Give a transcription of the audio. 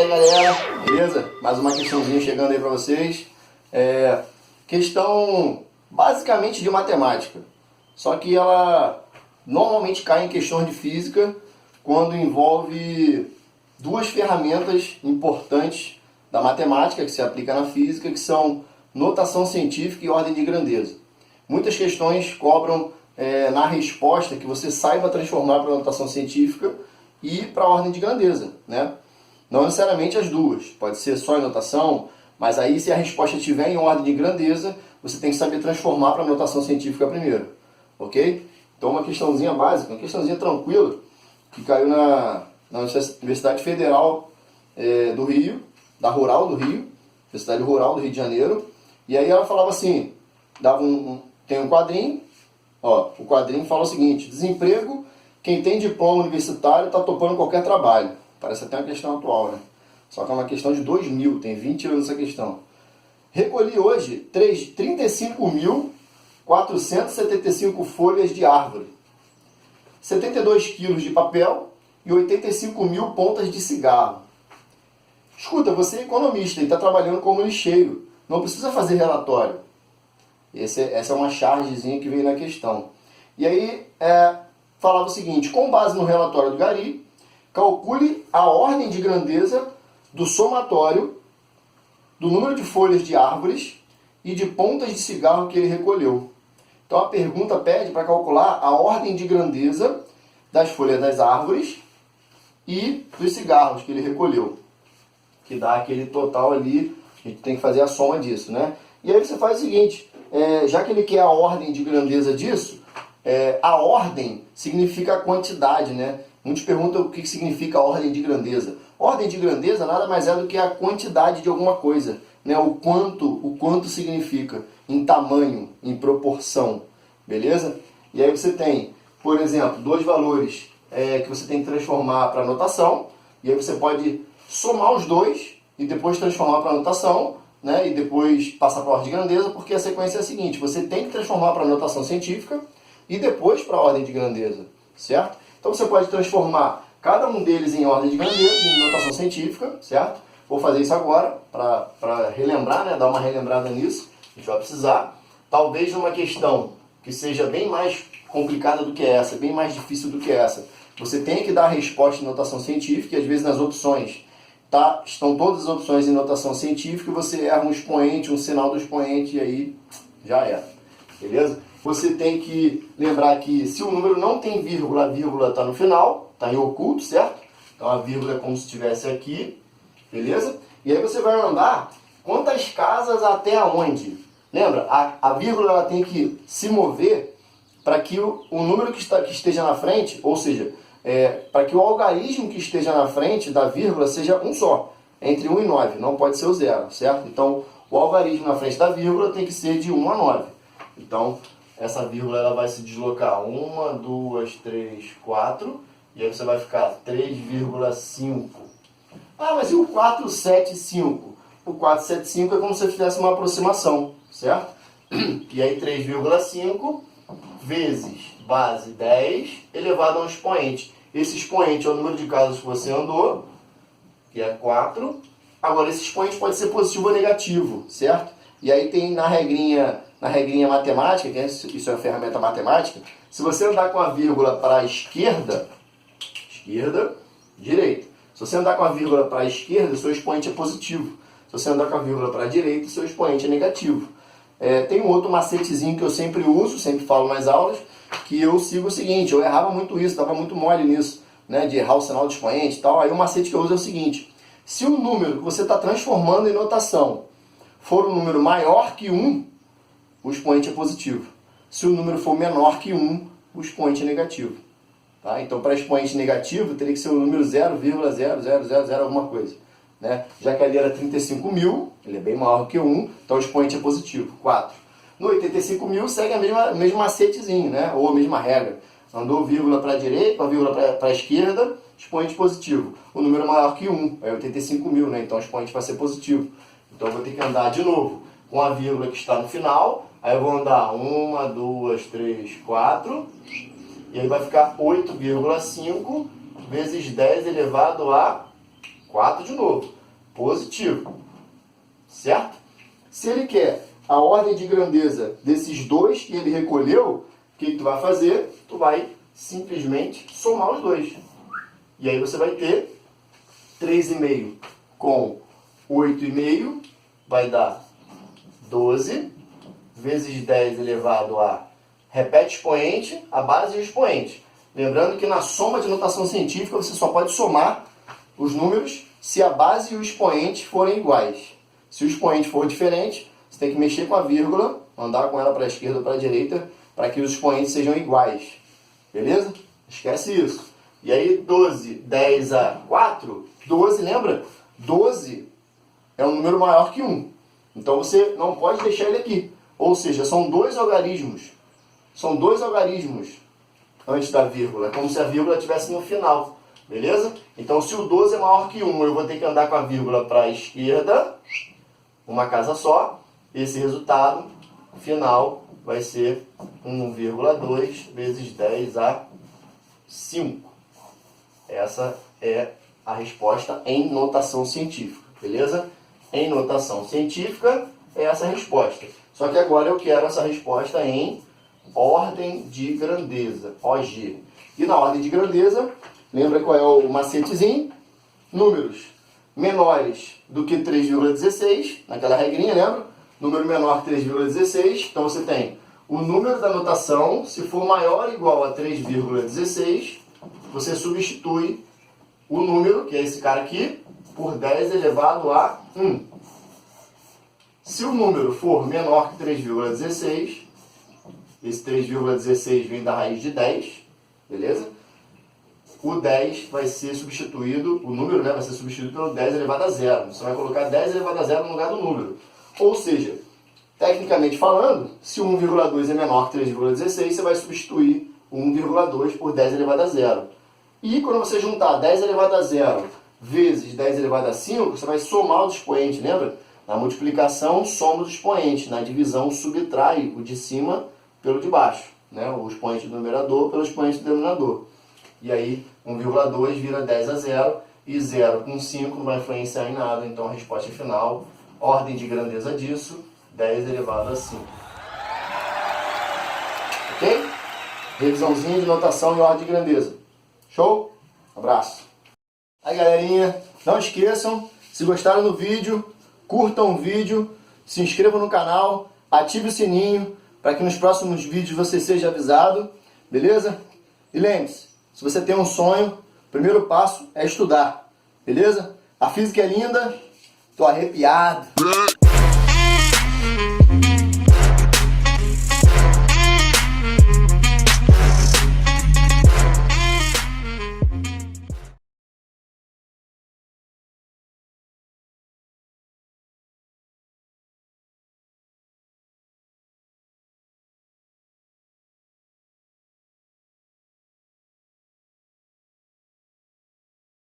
Fala aí, galera, beleza? Mais uma questãozinha chegando aí para vocês. Questão basicamente de matemática, só que ela normalmente cai em questões de física quando envolve duas ferramentas importantes da matemática que se aplica na física, que são notação científica e ordem de grandeza. Muitas questões cobram na resposta que você saiba transformar para a notação científica e para a ordem de grandeza, né? Não necessariamente as duas, pode ser só em notação, mas aí se a resposta estiver em ordem de grandeza, você tem que saber transformar para a notação científica primeiro, ok? Então uma questãozinha básica, uma questãozinha tranquila, que caiu na Universidade Federal do Rio, da Rural do Rio, Universidade Rural do Rio de Janeiro, e aí ela falava assim, tem um quadrinho, ó, o quadrinho fala o seguinte: desemprego, quem tem diploma universitário está topando qualquer trabalho. Parece até uma questão atual, né? Só que é uma questão de 2000, tem 20 anos essa questão. Recolhi hoje 35.475 folhas de árvore, 72 quilos de papel e 85.000 pontas de cigarro. Escuta, você é economista e está trabalhando como lixeiro, não precisa fazer relatório. Essa é uma chargezinha que veio na questão. E aí falava o seguinte: com base no relatório do Gari, calcule a ordem de grandeza do somatório do número de folhas de árvores e de pontas de cigarro que ele recolheu. Então a pergunta pede para calcular a ordem de grandeza das folhas das árvores e dos cigarros que ele recolheu, que dá aquele total ali. A gente tem que fazer a soma disso, né? E aí você faz o seguinte: já que ele quer a ordem de grandeza disso, a ordem significa a quantidade, né? Muitos perguntam o que significa a ordem de grandeza. Ordem de grandeza nada mais é do que a quantidade de alguma coisa, né? O quanto significa em tamanho, em proporção, beleza? E aí você tem, por exemplo, dois valores que você tem que transformar para notação, e aí você pode somar os dois e depois transformar para notação, né? E depois passar para a ordem de grandeza, porque a sequência é a seguinte: você tem que transformar para notação científica e depois para a ordem de grandeza, certo? Então você pode transformar cada um deles em ordem de grandeza, em notação científica, certo? Vou fazer isso agora para relembrar, né? Dar uma relembrada nisso. A gente vai precisar, talvez numa questão que seja bem mais complicada do que essa, bem mais difícil do que essa, você tem que dar a resposta em notação científica, e às vezes nas opções estão todas as opções em notação científica, e você erra um expoente, um sinal do expoente, e aí já era, beleza? Você tem que lembrar que se o número não tem vírgula, a vírgula está no final, está em oculto, certo? Então a vírgula é como se estivesse aqui, beleza? E aí você vai andar quantas casas até aonde? Lembra? A vírgula ela tem que se mover para que o número que esteja na frente, ou seja, para que o algarismo que esteja na frente da vírgula seja um só, entre 1 e 9, não pode ser o 0, certo? Então o algarismo na frente da vírgula tem que ser de 1 a 9. Então essa vírgula ela vai se deslocar 1, 2, 3, 4, e aí você vai ficar 3,5. Ah, mas e o 475? O 475 é como se você fizesse uma aproximação, certo? E aí 3,5 vezes base 10 elevado a um expoente. Esse expoente é o número de casas que você andou, que é 4. Agora esse expoente pode ser positivo ou negativo, certo? E aí tem na regrinha matemática, que isso é uma ferramenta matemática, se você andar com a vírgula para a esquerda, direita. Se você andar com a vírgula para a esquerda, seu expoente é positivo. Se você andar com a vírgula para a direita, seu expoente é negativo. Tem um outro macetezinho que eu sempre uso, sempre falo nas aulas, que eu sigo o seguinte: eu errava muito isso, estava muito mole nisso, né, de errar o sinal de expoente e tal. Aí o macete que eu uso é o seguinte: se o número que você está transformando em notação for um número maior que 1, o expoente é positivo. Se o número for menor que 1, o expoente é negativo. Tá? Então, para expoente negativo, teria que ser o número 0,0000 alguma coisa. Né? Já que ali era 35.000, ele é bem maior que 1, então o expoente é positivo, 4. No 85.000 segue o mesmo macetezinho, né? Ou a mesma regra. Andou vírgula para a direita, vírgula para a esquerda, expoente positivo. O número maior que 1 é 85.000, né? Então o expoente vai ser positivo. Então eu vou ter que andar de novo com a vírgula que está no final. Aí eu vou andar 1, 2, 3, 4. E aí vai ficar 8,5 vezes 10 elevado a 4 de novo. Positivo. Certo? Se ele quer a ordem de grandeza desses dois que ele recolheu, o que tu vai fazer? Tu vai simplesmente somar os dois. E aí você vai ter 3,5 com 8,5 vai dar 12 vezes 10 elevado a... Repete expoente, a base e o expoente. Lembrando que na soma de notação científica você só pode somar os números se a base e o expoente forem iguais. Se o expoente for diferente, você tem que mexer com a vírgula, andar com ela para a esquerda ou para a direita, para que os expoentes sejam iguais. Beleza? Esquece isso. E aí 12, 10 a 4, 12, lembra? 12 é um número maior que 1. Então você não pode deixar ele aqui. Ou seja, são dois algarismos. São dois algarismos antes da vírgula. É como se a vírgula estivesse no final. Beleza? Então se o 12 é maior que 1, eu vou ter que andar com a vírgula para a esquerda. Uma casa só. Esse resultado final vai ser 1,2 vezes 10 a 5. Essa é a resposta em notação científica, beleza? Em notação científica é essa a resposta. Só que agora eu quero essa resposta em ordem de grandeza, OG. E na ordem de grandeza, lembra qual é o macetezinho? Números menores do que 3,16, naquela regrinha, lembra? Número menor que 3,16, então você tem o número da notação, se for maior ou igual a 3,16, você substitui o número, que é esse cara aqui, por 10 elevado a 1. Se o número for menor que 3,16, esse 3,16 vem da raiz de 10, beleza? O 10 vai ser substituído, o número, né, vai ser substituído pelo 10 elevado a 0. Você vai colocar 10 elevado a 0 no lugar do número. Ou seja, tecnicamente falando, se 1,2 é menor que 3,16, você vai substituir 1,2 por 10 elevado a 0. E quando você juntar 10 elevado a 0 vezes 10 elevado a 5, você vai somar os expoentes, lembra? Na multiplicação, soma os expoentes. Na divisão, subtrai o de cima pelo de baixo, né? O expoente do numerador pelo expoente do denominador. E aí, 1,2 vira 10 a 0, e 0 com 5 não vai influenciar em nada. Então, a resposta final, ordem de grandeza disso, 10 elevado a 5. Ok? Revisãozinha de notação e ordem de grandeza. Show? Abraço. Aí, galerinha, não esqueçam, se gostaram do vídeo, curtam o vídeo, se inscrevam no canal, ative o sininho para que nos próximos vídeos você seja avisado, beleza? E lembre-se, se você tem um sonho, o primeiro passo é estudar, beleza? A física é linda, tô arrepiado.